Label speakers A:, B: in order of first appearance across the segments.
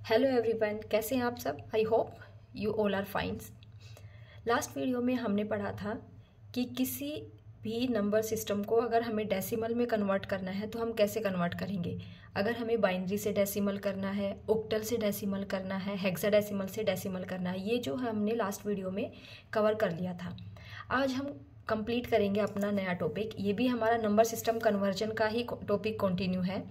A: Hello everyone, कैसे हैं आप सब। I hope you all are fine. Last video में हमने पढ़ा था कि किसी भी नंबर सिस्टम को अगर हमें डेसिमल में कन्वर्ट करना है तो हम कैसे कन्वर्ट करेंगे। अगर हमें बाइनरी से डेसिमल करना है, ऑक्टल से डेसिमल करना है, हेक्साडेसिमल से डेसिमल करना है, ये जो हमने लास्ट वीडियो में कवर कर लिया था। आज हम कंप्लीट करेंगे अपना नया टॉपिक। ये भी हमारा नंबर सिस्टम कन्वर्जन का ही टॉपिक कंटिन्यू है।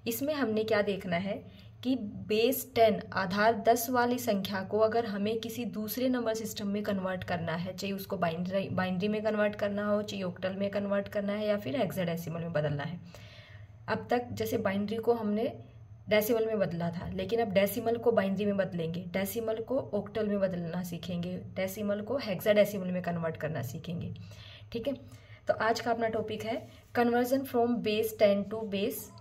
A: इसमें हमने क्या देखना है कि बेस 10 आधार 10 वाली संख्या को अगर हमें किसी दूसरे नंबर सिस्टम में कन्वर्ट करना है, चाहे उसको बाइनरी में कन्वर्ट करना हो, चाहे ऑक्टल में कन्वर्ट करना है या फिर हेक्साडेसिमल में बदलना है। अब तक जैसे बाइनरी को हमने डेसिमल में बदला था, लेकिन अब डेसिमल को बाइनरी में बदलेंगे, डेसिमल को ऑक्टल में बदलना सीखेंगे, डेसिमल को हेक्साडेसिमल में कन्वर्ट करना सीखेंगे। ठीक है, तो आज का अपना टॉपिक है conversion from base 10 to base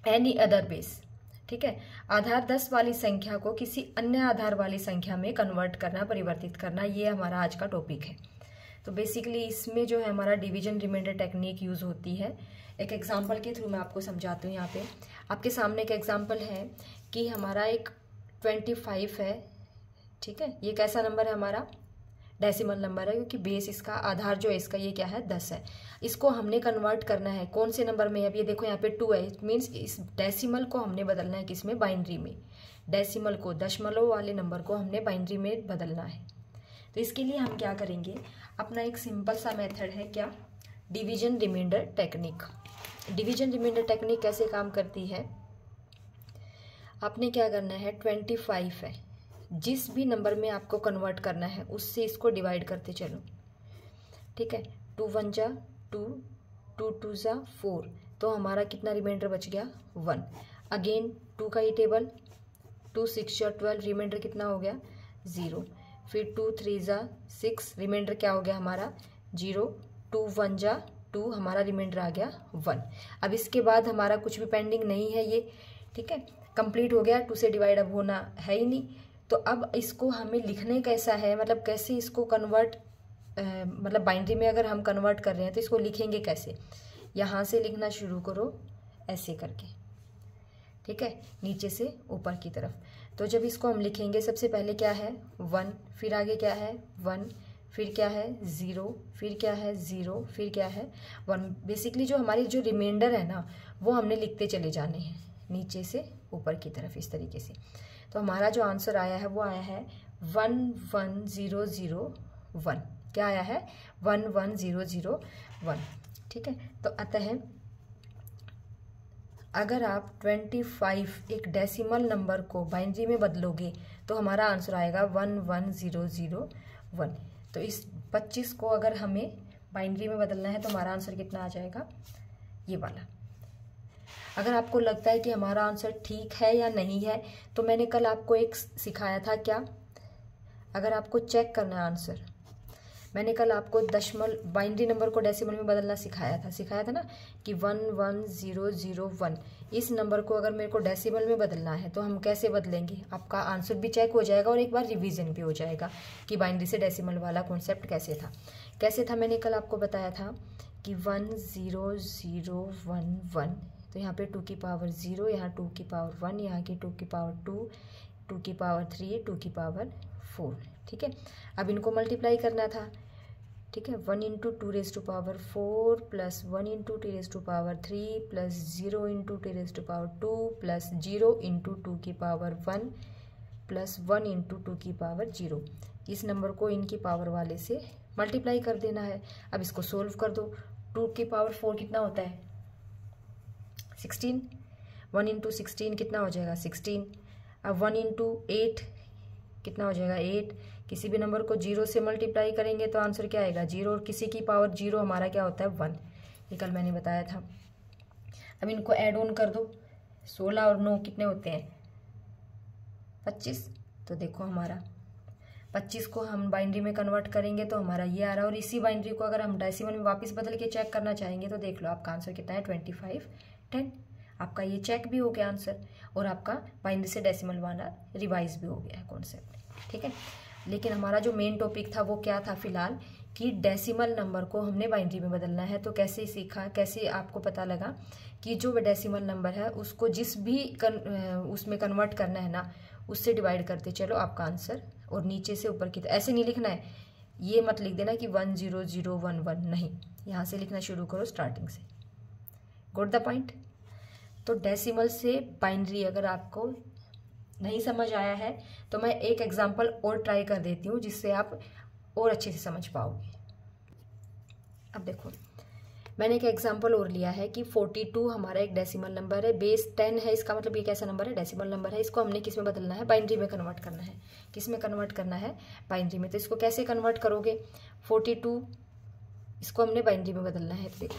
A: any other base. ठीक है, आधार 10 वाली संख्या को किसी अन्य आधार वाली संख्या में कन्वर्ट करना, परिवर्तित करना, ये हमारा आज का टॉपिक है। तो बेसिकली इसमें जो है हमारा डिवीजन रिमाइंडर टेक्निक यूज होती है। एक एग्जांपल के थ्रू मैं आपको समझाती हूँ। यहाँ पे आपके सामने एक एग्जांपल है कि हमारा एक 25 है। ठीक है, ये कैसा नंबर है, हमारा डेसिमल नंबर है, क्योंकि बेस इसका आधार जो है इसका ये क्या है, 10 है। इसको हमने कन्वर्ट करना है कौन से नंबर में। अब ये देखो यहाँ पे 2 है, इट मीन्स इस डेसिमल को हमने बदलना है किसमें, बाइनरी में। डेसिमल को, दशमलव वाले नंबर को हमने बाइनरी में बदलना है। तो इसके लिए हम क्या करेंगे, अपना एक सिंपल सा मेथड है, क्या, division remainder technique. Division remainder technique कैसे काम करती है, आपने क्या करना है, 25 है, जिस भी नंबर में आपको कन्वर्ट करना है उससे इसको डिवाइड करते चलो। ठीक है, 2 1 जा 2, 2 2 जा 4, तो हमारा कितना रिमाइंडर बच गया, 1। अगेन 2 का ही टेबल, 2 6 जा 12, रिमाइंडर कितना हो गया, 0। फिर 2 3 जा 6, रिमाइंडर क्या हो गया हमारा, 0। 2 1 जा 2, हमारा रिमाइंडर आ गया 1। अब इसके बाद हमारा कुछ भी पेंडिंग नहीं है ये। ठीक है, कंप्लीट हो गया, 2 से डिवाइड अब होना है ही नहीं। तो अब इसको हमें लिखने कैसा है, मतलब कैसे इसको कन्वर्ट, मतलब बाइनरी में अगर हम कन्वर्ट कर रहे हैं तो इसको लिखेंगे कैसे। यहाँ से लिखना शुरू करो ऐसे करके। ठीक है, नीचे से ऊपर की तरफ। तो जब इसको हम लिखेंगे, सबसे पहले क्या है 1, फिर आगे क्या है 1, फिर क्या है 0, फिर क्या है 0, फिर क्या है 1। बेसिकली जो हमारी जो रिमाइंडर है ना, वो हमने लिखते चले जाने हैं नीचे से ऊपर की तरफ इस तरीके से। तो हमारा जो आंसर आया है वो आया है 11001। क्या आया है, 11001। ठीक है, तो अतः अगर आप 25 एक डेसिमल नंबर को बाइनरी में बदलोगे तो हमारा आंसर आएगा 11001। तो इस 25 को अगर हमें बाइनरी में बदलना है तो हमारा आंसर कितना आ जाएगा, ये वाला। अगर आपको लगता है कि हमारा आंसर ठीक है या नहीं है, तो मैंने कल आपको एक सिखाया था, क्या, अगर आपको चेक करना है आंसर, मैंने कल आपको दशमल बाइनरी नंबर को डेसिमल में बदलना सिखाया था ना, कि 11001। इस नंबर को अगर मेरे को डेसिमल में बदलना है तो हम कैसे बदलेंगे, आपका आंसर भी चेक हो जाएगा और एक बार रिवीजन भी हो जाएगा कि बाइनरी से डेसिमल वाला कॉन्सेप्ट कैसे था। मैंने कल आपको बताया था कि 10011, तो यहाँ पे 2 की पावर 0, यहाँ 2 की पावर 1, यहाँ की 2 की पावर 2, 2 की पावर 3, 2 की पावर 4। ठीक है, अब इनको मल्टीप्लाई करना था। ठीक है, 1 × 2⁴ प्लस 1 × 2⁻³ प्लस 0 × 2⁻² प्लस 0 × 2⁻1 प्लस 1 × 2⁻0। इस नंबर को इनकी पावर वाले से मल्टीप्लाई कर देना है। अब इसको सोल्व कर दो। 2⁻4 कितना होता है, 16। 1 × 16 कितना हो जाएगा, 16। अब 1 × 8 कितना हो जाएगा, 8। किसी भी नंबर को 0 से मल्टीप्लाई करेंगे तो आंसर क्या आएगा, 0, और किसी की पावर 0 हमारा क्या होता है, 1। ये कल मैंने बताया था। अब इनको ऐड ऑन कर दो, 16 और 9 कितने होते हैं, 25। तो देखो हमारा 25 को हम बाइनरी में कन्वर्ट करेंगे तो हमारा ये आ रहा है, और इसी बाइनरी को अगर हम डेसिमल में वापस बदल के चेक करना चाहेंगे तो देख लो आपका आंसर कितना है, 2510। आपका ये चेक भी हो गया आंसर, और आपका बाइनरी से डेसिमल वाला रिवाइज भी हो गया है कॉन्सेप्ट। ठीक है, लेकिन हमारा जो मेन टॉपिक था वो क्या था फिलहाल, कि डेसिमल नंबर को हमने बाइनरी में बदलना है। तो कैसे सीखा, कैसे आपको पता लगा कि जो डेसिमल नंबर है उसको जिस भी उसमें कन्वर्ट करना है ना, उससे डिवाइड करते चलो आपका आंसर, और नीचे से ऊपर की, तो ऐसे नहीं लिखना है, ये मत लिख देना कि 10011, नहीं, यहाँ से लिखना शुरू करो स्टार्टिंग से। Got the point. तो डेसिमल से बाइनरी अगर आपको नहीं समझ आया है तो मैं एक एग्जांपल और ट्राई कर देती हूँ जिससे आप और अच्छे से समझ पाओगे। अब देखो, मैंने एक एग्जांपल और लिया है कि 42 हमारा एक डेसिमल नंबर है, बेस 10 है, इसका मतलब ये कैसा नंबर है, डेसिमल नंबर है। इसको हमने किस में बदलना है, बाइनरी में कन्वर्ट करना है। किस में कन्वर्ट करना है, बाइनरी में। तो इसको कैसे कन्वर्ट करोगे, 42 इसको हमने बाइनरी में बदलना है। तो देखो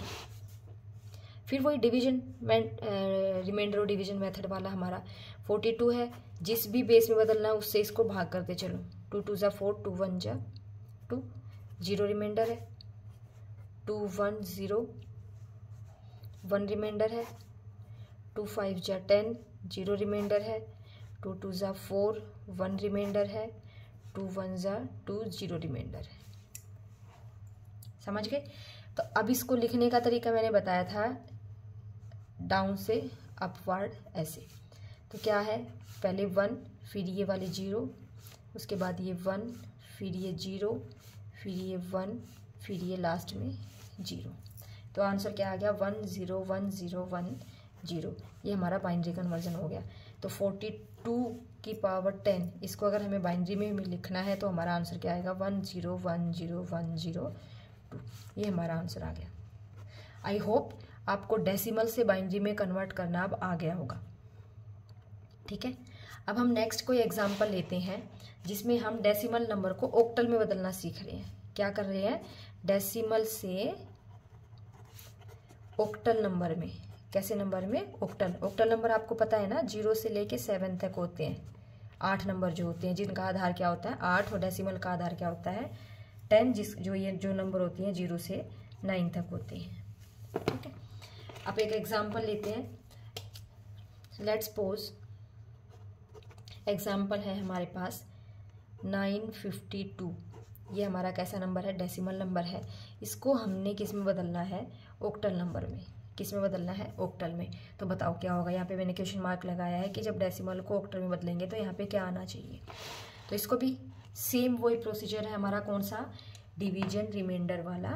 A: फिर वही डिवीजन, रिमाइंडर और डिवीजन मेथड वाला हमारा 42 है, जिस भी बेस में बदलना है उससे इसको भाग करते चलो। 2 2 ज़ा 4, 2 1 ज़ा 2, 0 रिमाइंडर है, 2 1 0, 1 रिमाइंडर है, 2 5 ज़ा 10, 0 रिमाइंडर है, 2 2 ज़ा 4, 1 रिमाइंडर है, 2 1 ज़ा 2, 0 रिमाइंडर है। समझ गए। तो अब इसको लिखने का तरीका मैंने बताया था, डाउन से अपवर्ड ऐसे। तो क्या है, पहले 1, फिर ये वाले 0, उसके बाद ये 1, फिर ये 0, फिर ये 1, फिर ये लास्ट में 0। तो आंसर क्या आ गया, 1 0 1 0 1 0। ये हमारा बाइनरी कन्वर्जन हो गया। तो 42 की पावर 10, इसको अगर हमें बाइनरी में लिखना है तो हमारा आंसर क्या आएगा, 1 0 1 0 1 0 2। ये हमारा आंसर आ गया। आई होप आपको डेसिमल से बाइनरी में कन्वर्ट करना अब आ गया होगा। ठीक है, अब हम नेक्स्ट कोई एग्जांपल लेते हैं जिसमें हम डेसिमल नंबर को ऑक्टल में बदलना सीख रहे हैं। क्या कर रहे हैं, डेसिमल से ऑक्टल नंबर में। कैसे नंबर में, ऑक्टल। ऑक्टल नंबर आपको पता है ना, 0 से लेके 7 तक होते हैं। 8 नंबर जो होते हैं जिनका आधार क्या होता है, 8, और डेसिमल का आधार क्या होता है, 10। जो नंबर होती हैं 0 से 9 तक होते हैं। ठीक है, अब एक एग्जांपल लेते हैं। लेट्स सपोज एग्जांपल है हमारे पास 952। ये हमारा कैसा नंबर है, डेसिमल नंबर है। इसको हमने किस में बदलना है, ऑक्टल नंबर में। किस में बदलना है, ऑक्टल में। तो बताओ क्या होगा। यहाँ पे मैंने क्वेश्चन मार्क लगाया है कि जब डेसिमल को ऑक्टल में बदलेंगे तो यहाँ पे क्या आना चाहिए। तो इसको भी सेम वही प्रोसीजर है हमारा, कौन सा, डिवीजन रिमाइंडर वाला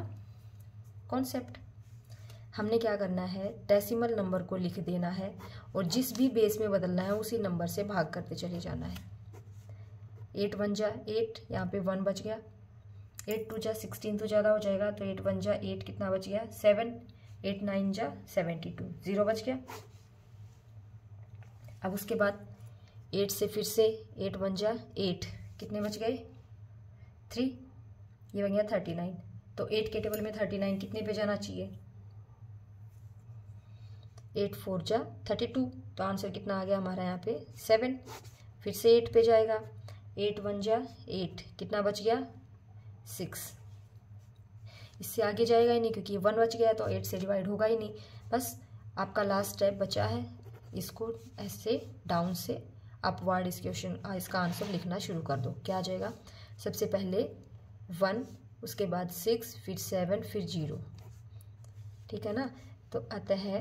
A: कॉन्सेप्ट। हमने क्या करना है, डेसिमल नंबर को लिख देना है और जिस भी बेस में बदलना है उसी नंबर से भाग करते चले जाना है। 8 1 जा 8, यहाँ पे 1 बच गया। 8 2 जा 16 तो ज़्यादा हो जाएगा, तो 8 1 जा 8, कितना बच गया, 7। 8 9 जा 72, 0 बच गया। अब उसके बाद 8 से फिर से 8 1 जा 8, कितने बच गए, 3, ये बन गया 39। तो 8 के टेबल में 39 कितने पे जाना चाहिए, 8 4 जा 32। तो आंसर कितना आ गया हमारा यहाँ पे, 7। फिर से 8 पे जाएगा, 8 1 जा 8, कितना बच गया, 6। इससे आगे जाएगा ही नहीं क्योंकि 1 बच गया, तो 8 से डिवाइड होगा ही नहीं। बस आपका लास्ट स्टेप बचा है, इसको ऐसे डाउन से अपवर्ड इसका आंसर लिखना शुरू कर दो। क्या आ जाएगा, सबसे पहले 1, उसके बाद 6, फिर 7, फिर 0। ठीक है ना। तो अतः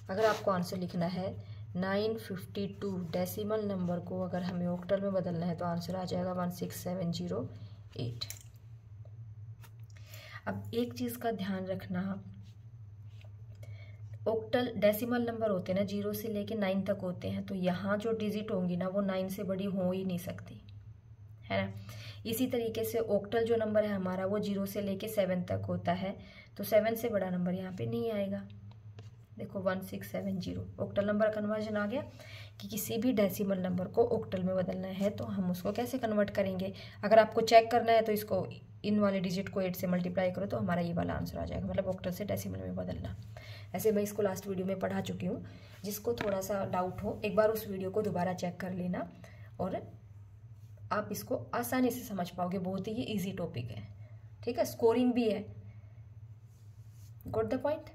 A: अगर आपको आंसर लिखना है 952 डेसिमल नंबर को अगर हमें ऑक्टल में बदलना है तो आंसर आ जाएगा 16708। अब एक चीज़ का ध्यान रखना, ऑक्टल डेसिमल नंबर होते हैं ना 0 से लेके 9 तक होते हैं, तो यहाँ जो डिजिट होंगी ना वो 9 से बड़ी हो ही नहीं सकती, है ना। इसी तरीके से ऑक्टल जो नंबर है हमारा वो 0 से लेके 7 तक होता है, तो 7 से बड़ा नंबर यहाँ पे नहीं आएगा। देखो 1670 ऑक्टल नंबर कन्वर्जन आ गया कि किसी भी डेसिमल नंबर को ऑक्टल में बदलना है तो हम उसको कैसे कन्वर्ट करेंगे। अगर आपको चेक करना है तो इसको इन वाले डिजिट को 8 से मल्टीप्लाई करो तो हमारा ये वाला आंसर आ जाएगा, मतलब ऑक्टल से डेसिमल में बदलना। ऐसे मैं इसको लास्ट वीडियो में पढ़ा चुकी हूँ, जिसको थोड़ा सा डाउट हो एक बार उस वीडियो को दोबारा चेक कर लेना और आप इसको आसानी से समझ पाओगे। बहुत ही ये ईजी टॉपिक है, ठीक है, स्कोरिंग भी है। Got the point.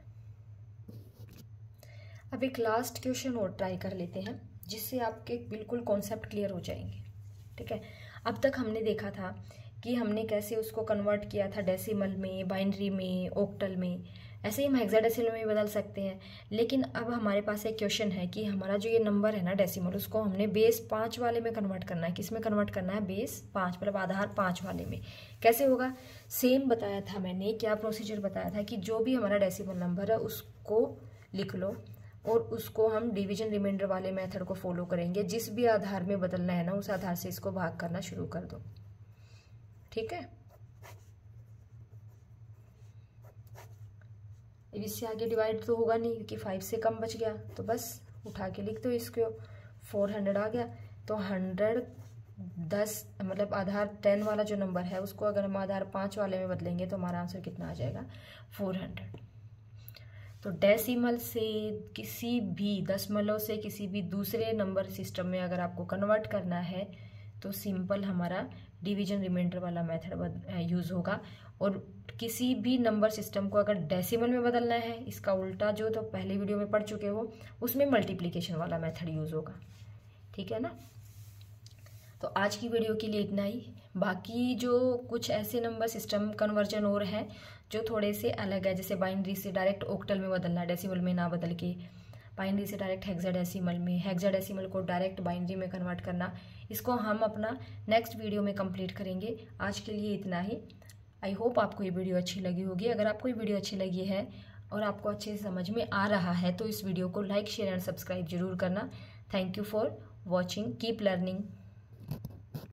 A: अब एक लास्ट क्वेश्चन और ट्राई कर लेते हैं जिससे आपके बिल्कुल कॉन्सेप्ट क्लियर हो जाएंगे। ठीक है, अब तक हमने देखा था कि हमने कैसे उसको कन्वर्ट किया था डेसिमल में, बाइनरी में, ऑक्टल में, ऐसे ही हम हेक्साडेसिमल में बदल सकते हैं। लेकिन अब हमारे पास एक क्वेश्चन है कि हमारा जो ये नंबर है ना डेसिमल, उसको हमने बेस 5 वाले में कन्वर्ट करना है। किस में कन्वर्ट करना है? बेस 5, मतलब आधार 5 वाले में। कैसे होगा? सेम बताया था मैंने, क्या प्रोसीजर बताया था कि जो भी हमारा डेसिमल नंबर है उसको लिख लो और उसको हम डिवीजन रिमाइंडर वाले मेथड को फॉलो करेंगे। जिस भी आधार में बदलना है ना, उस आधार से इसको भाग करना शुरू कर दो। ठीक है, इससे आगे डिवाइड तो होगा नहीं क्योंकि 5 से कम बच गया, तो बस उठा के लिख दो इसको। 400 आ गया, तो 110 मतलब आधार 10 वाला जो नंबर है उसको अगर हम आधार 5 वाले में बदलेंगे तो हमारा आंसर कितना आ जाएगा? 400। तो डेसिमल से किसी भी दशमलव से किसी भी दूसरे नंबर सिस्टम में अगर आपको कन्वर्ट करना है तो सिंपल हमारा डिवीजन रिमाइंडर वाला मेथड यूज़ होगा। और किसी भी नंबर सिस्टम को अगर डेसिमल में बदलना है, इसका उल्टा जो तो पहले वीडियो में पढ़ चुके हो, उसमें मल्टीप्लिकेशन वाला मेथड यूज़ होगा। ठीक है ना? तो आज की वीडियो के लिए इतना ही। बाकी जो कुछ ऐसे नंबर सिस्टम कन्वर्जन और हैं जो थोड़े से अलग है, जैसे बाइनरी से डायरेक्ट ऑक्टल में बदलना, डेसिमल में ना बदल के, बाइनरी से डायरेक्ट हेक्साडेसिमल में, हेक्साडेसिमल को डायरेक्ट बाइनरी में कन्वर्ट करना, इसको हम अपना नेक्स्ट वीडियो में कंप्लीट करेंगे। आज के लिए इतना ही। आई होप आपको ये वीडियो अच्छी लगी होगी। अगर आपको ये वीडियो अच्छी लगी है और आपको अच्छे से समझ में आ रहा है तो इस वीडियो को लाइक, शेयर एंड सब्सक्राइब जरूर करना। Thank you for watching. Keep learning.